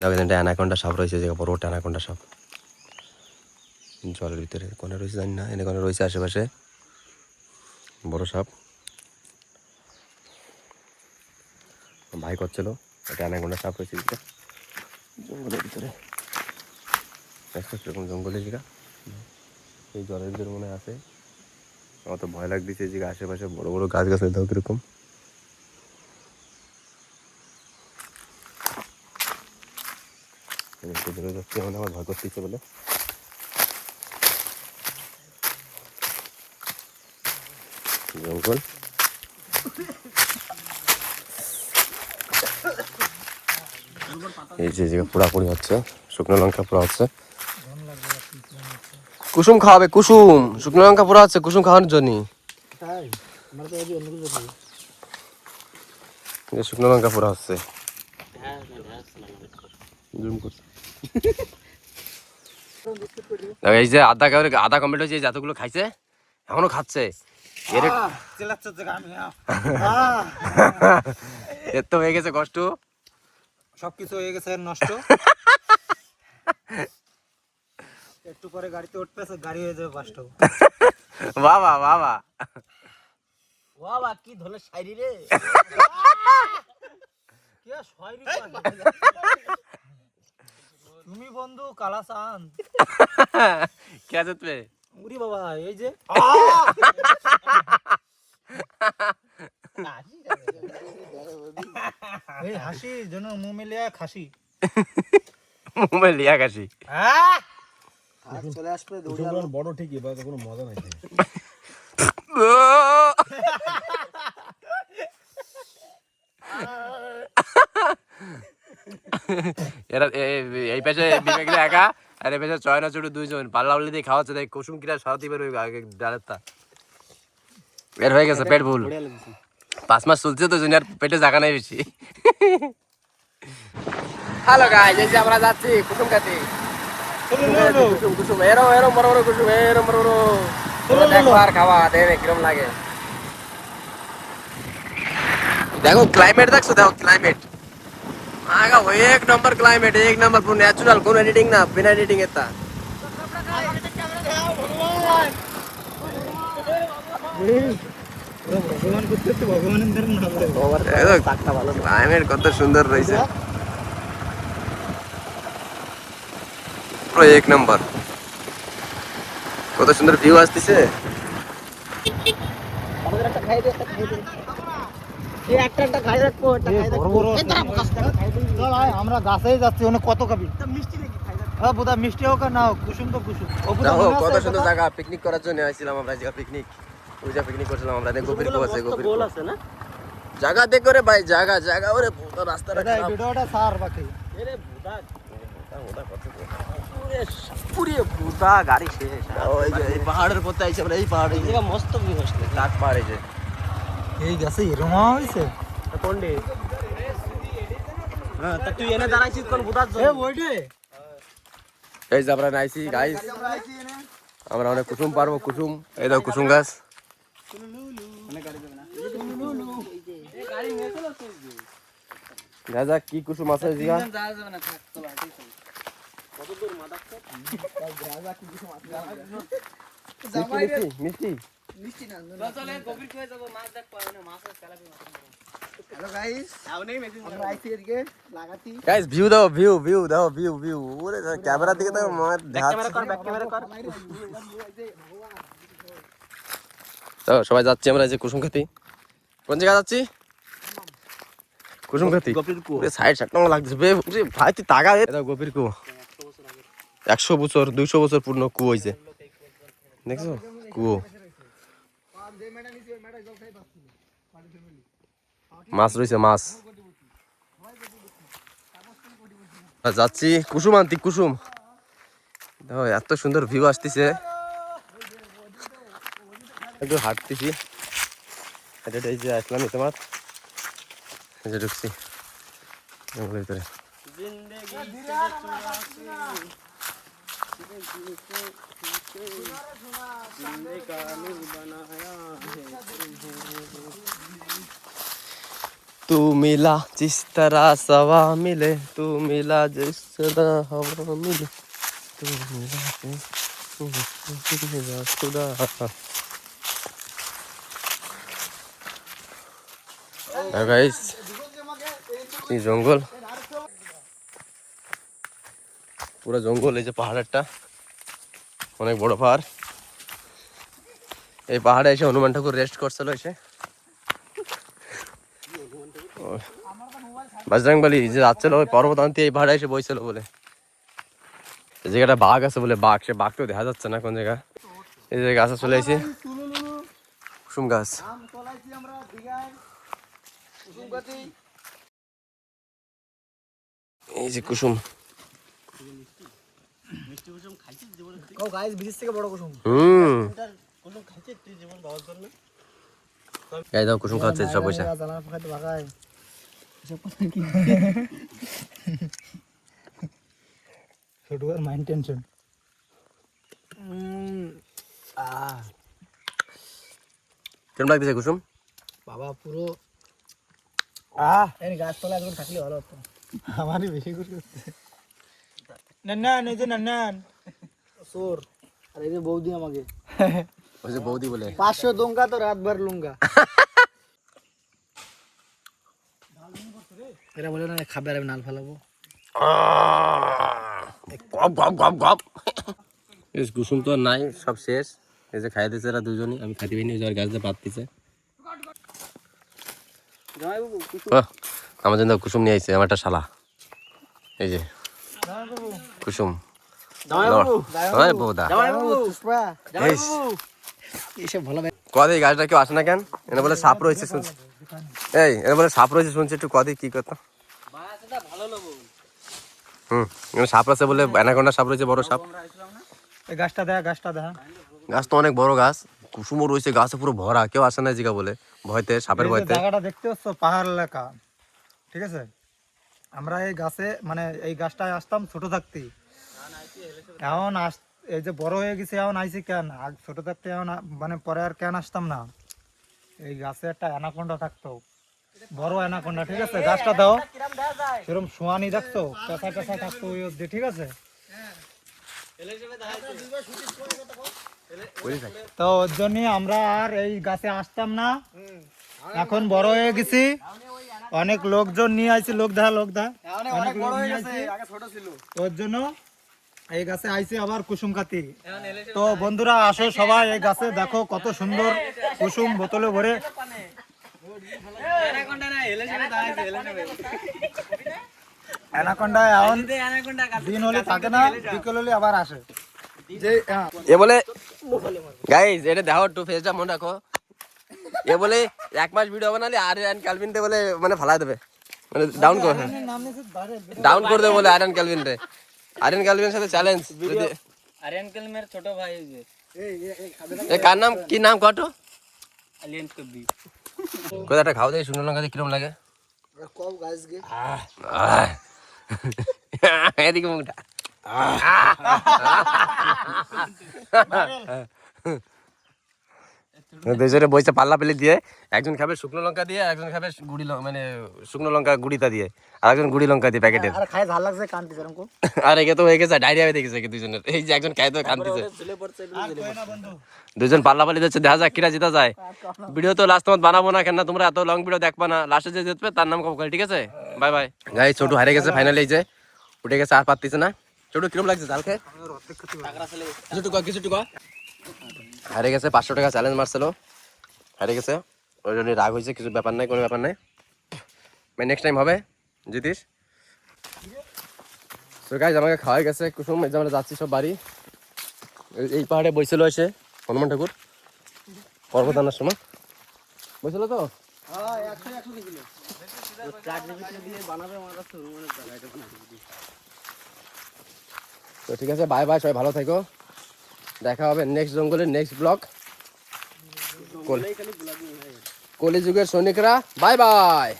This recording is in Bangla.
দেখো এখানটা অ্যানাকোন্ডা সাপ রয়েছে, যে বড় অ্যানাকোন্ডা সাপ জলের ভিতরে কোনে রয়েছে জানি না, এনে কোনে রয়েছে আশেপাশে বড় সাপ। ভাই করছিল এটা অ্যানাকোন্ডা সাপ রয়েছে জঙ্গলের ভিতরে, কিরকম জঙ্গলের জায়গা, এই জলের ভিতরে মনে আছে। আমার তো ভয় লাগতেছে যে আশেপাশে বড় বড় গাছ গাছ দাও কিরকম। দূরে যাচ্ছে মানে আমার ভয় করতেছে বলে। জঙ্গল এই যে জায়গা পোড়াপুড়ি হচ্ছে, শুকনো লঙ্কা পোড়া হচ্ছে। কুসুম খাওয়াবে, কুসুম শুকনো লঙ্কা পোড়া হচ্ছে কুসুম খাওয়ানোর জন্য। শুকনো লঙ্কা পোড়া হচ্ছে। এই যে আদা কমপ্লিট হয়েছে, যতগুলো খাইছে এখনো খাচ্ছে। এর তো হয়ে গেছে কষ্ট, সবকিছু হয়ে গেছে নষ্ট। একটু পরে গাড়িতে উঠবে, গাড়ি হয়ে যাবে বাস্ট। বাবা বাবা বাবা কি ধরে শায়রি রে, কি শায়রি তুমি বন্ধু কালাসান কে আছে তুমি? উরি বাবা এই যে এই হাসি যেন মুমে লিয়া খাসি, মুমে লিয়া খাসি। চলে আসবে বড় ঠিকই, বা কোনো মজা নাই। এরা এই পেশে বিবেকরা একা, আর এই পেশে চয়না চুটু দুইজন পাল্লা উল্লি দিয়ে খাওয়াচ্ছে। দেখ কুসুম কিরা সারাতে বেরোবে আগে ডালেরটা বের হয়ে গেছে, পেট ভুল। 5 মাস চলছে তো জুনিয়ার পেটে জায়গা নাই বেশি। হ্যালো গাইস, এই যে আমরা যাচ্ছি কুসুম খাতে। কুসুম কুসুম এরম এরম বড় বড় কুসুম, এরম বড় বড়। দেখো আর খাওয়া দেখবে কিরম লাগে। দেখো ক্লাইমেট দেখছো, দেখো ক্লাইমেট आगा वो एक नंबर क्लाइमेट, एक नंबर पूरा नेचुरल, कोई एडिटिंग ना, बिना एडिटिंग एता ভগবান করতে তো ভগবানের দ্বারা না বলে ওভার পাকটা ভালো। ক্লাইমেট কত সুন্দর রইছে, পুরো এক নাম্বার। কত সুন্দর ভিউ আসতেছে। আমাদের একটা খাই দে, একটা খাই দে, এই একটা খাই রাখবো, একটা খাই রাখবো। চল ভাই আমরা গাছেই যাচ্ছি, ওখানে কত খাবি মিষ্টি নাকি খাই রাখবো। হ্যাঁ বুদা মিষ্টি হোক আর না হোক, কুসুম তো কুসুম। দেখো কত সুন্দর জায়গা, পিকনিক করার জন্য আইছিলাম আমরা। জায়গা পিকনিক, ওই যা পিকনিক করছিলাম আমরা। দেখো গভীর কুয়া আছে, গভীর কুয়া আছে না জায়গা। দেখো রে ভাই জায়গা জায়গা, ওরে পুরো রাস্তাটা খারাপ। ভিডিওটা সার বাকি এরে বুদা ওটা কত পুরো পুরি বুদা গাড়ি শেষ। ওই যে এই পাহাড়ের উপরে আইছি আমরা, এই পাহাড়ে এই জায়গা মস্ত ভিউ আসছে, কাট পাহাড়। এই যে এই গাছে এরকম হইছে কোন ডে। হ্যাঁ তা তুই এনে দাঁড়াইছিস কোন বুদার জন্য? এ ওইডে এই যে আমরা নাইছি গাইস, আমরা অনেক কুসুম পারবো। কুসুম এই দাও কুসুম গাছ। গাজা কি কুসুম আছে জিগা, মিষ্টি মিষ্টি না চলে গভীর কই যাব, মাছ দেখ পাবে না, মাছ কালাবি মাছ। হ্যালো গাইস, আউনেই মেসেজ আমরা আইছি এদিকে লাগাতি। গাইস ভিউ দাও, ভিউ ভিউ দাও, ভিউ ভিউ। ওরে ক্যামেরা দিকে দাও, আমার ক্যামেরা কর, ব্যাক ক্যামেরা কর। তো সবাই যাচ্ছি আমরা এই যে কুসুম খাতি। কোন জায়গা যাচ্ছি? কুসুম খাতি। ওরে সাইড সাইড নাম লাগছে বে, ওরে ভাই তুই তাগা। এটা গভীর কুয়ো, 100 বছর 200 বছর পূর্ণ কুয়ো হইছে, দেখছো কুয়ো। মাছ রয়েছে, মাছ। যাচ্ছি কুসুম আনতি, কুসুম। দেখো এত সুন্দর ভিউ আসতেছে, একটু হাঁটতেছি। এই যে আসলাম তোমার, এই যে ঢুকছি জঙ্গলের ভিতরে। तू मिला जिस तरह सवा मिले, तू मिला जिस तरह हवा मिले, तू मिला खुदा। গাইস এই জঙ্গল, পুরো জঙ্গল। এই যে পাহাড়েরটা অনেক বড় পাহাড়। এই পাহাড়ে এসে হনুমান ঠাকুর রেস্ট করছিল এসে। বজরংবলী যে যাচ্ছিল ওই পর্বতান্তি এই পাহাড়ে এসে বইছিল বলে। এই জায়গাটা বাঘ আছে বলে, বাঘ সে বাঘ তো দেখা যাচ্ছে না কোন জায়গা। এই যে গাছে চলে এসে কুসুম গাছ। এই যে কুসুম, গাই দাও কুসুম খাচ্ছে সব পয়সা। Mind tension. কেমন লাগতেছে কুসুম? বাবা পুরো এই গাছতলা একদম থাকলে ভালো হতো। আমারই বেশি করে নান্নান, এই যে নান্নান সোর, আর এই যে বৌদি আমাকে ওই যে বৌদি বলে 500 दूंगा तो रात भर लूंगा। এরা বলে না খাবে আর আমি নাল ফেলাবো। গপ গপ গপ গপ। এই কুসুম তো নাই, সব শেষ। এই যে খাই দিচ্ছে এরা দুজনই, আমি খাইতে পারিনি। ওই গাছ দিয়ে পাততেছে। আমার জন্য কুসুম নিয়ে আইছে আমার একটা শালা। এই যে কুসুম কদি গাছটা কেউ আসে না কেন? এনে বলে সাপ রয়েছে শুনছি। এই এনে বলে সাপ রয়েছে শুনছি, একটু কদি কি কথা? সাপ আছে বলে, অ্যানাকোন্ডা সাপ রয়েছে, বড় সাপ। গাছটা দেখা, গাছটা দেখা। গাছ তো অনেক বড় গাছ, কুসুমও রয়েছে গাছে পুরো ভরা। কেউ আসে না জিগা বলে ভয়তে, সাপের ভয়তে। জায়গাটা দেখতে পাচ্ছ পাহাড় এলাকা, ঠিক আছে? আমরা এই গাছে মানে এই গাছটায় আসতাম ছোট থাকতেই। এখন এই যে বড় হয়ে গেছে এখন আইছি কেন? ছোট থাকতে এখন মানে পরে আর কেন আসতাম না? এই গাছে একটা অ্যানাকোন্ডা থাকতো, বড় অ্যানাকোন্ডা, ঠিক আছে? গাছটা দাও সেরকম সোয়ানি দেখতো, পেঁচা পেঁচা থাকতো ওই অবধি, ঠিক আছে? তো ওর জন্য আমরা আর এই গাছে আসতাম না। এখন বড় হয়ে গেছি, অনেক লোকজন নিয়ে আইছি, লোক দেখা অনেক লোক নিয়ে আইছি। ওর জন্য এই গাছে আইছি আবার কুসুম খাতি। তো বন্ধুরা আসো সবাই এই গাছে, দেখো কত সুন্দর কুসুম বোতলে ভরে। অ্যানাকোন্ডা এখন দিন হলে থাকে না, বিকেল হলে আবার আসে। এ বলে গাইস এটা দেখো, একটু ফেসটা মনে রাখো। এ বলে 1 মাস ভিডিও বানালে আরিয়ান ক্যালভিন রে বলে মানে ফালাই দেবে, মানে ডাউন করে দেবে বলে। আরিয়ান ক্যালভিন রে, আরিয়ান ক্যালভিনের সাথে চ্যালেঞ্জ। আরিয়ান ক্যালভিনের ছোট ভাই যে এই কার নাম কি নাম কটো? আলিয়ান কবি। কোথাটা খাও দেই, শুকনো লঙ্কা দিয়ে কিরম লাগে? কম গাছ গে এদিকে মুখটা। দুজনে বইছে পাল্লা পেলে দিয়ে, একজন খাবে শুকনো লঙ্কা দিয়ে, একজন খাবে গুড়ি মানে শুকনো লঙ্কা গুড়িটা দিয়ে, আর একজন গুড়ি লঙ্কা দিয়ে প্যাকেটের। আর খায় ঝাল লাগছে কান্তি এরকম। আর একে তো হয়ে গেছে ডায়রিয়া হয়ে গেছে দুজনের। এই যে একজন খায় তো কান্তিছে, দুজন পাল্লা পাল্লি দিচ্ছে। দেখা যাক কিরা জিতা যায়। ভিডিও তো লাস্ট তোমার বানাবো না, কেন তোমরা এত লং ভিডিও দেখবা না। লাস্টে যে জিতবে তার নাম কব করে, ঠিক আছে? Bye bye guys. ছোট হারে গেছে ফাইনালি, এই যে উঠে গেছে, আর পারতেছে না। ছোট কিরম লাগছে জাল খেয়ে? কিছু হারে গেছে, 500 টাকা চ্যালেঞ্জ মারছিল, হারে গেছে। ওই জন্য রাগ হয়েছে, কিছু ব্যাপার নাই, কোনো ব্যাপার নাই। নেক্সট টাইম হবে, জিতিস। তো গাইস আমাকে খাওয়াই গেছে কুসুম। এই যে আমরা যাচ্ছি সব বাড়ি। এই পাহাড়ে বইছিল এসে হনুমান ঠাকুর পর্বত আনার সময় বইছিল তো। তো ঠিক আছে, বাই বাই, সবাই ভালো থেকো। দেখা হবে নেক্সট জঙ্গলের নেক্সট ব্লগ। কলিযুগের সৈনিকরা বাই বাই।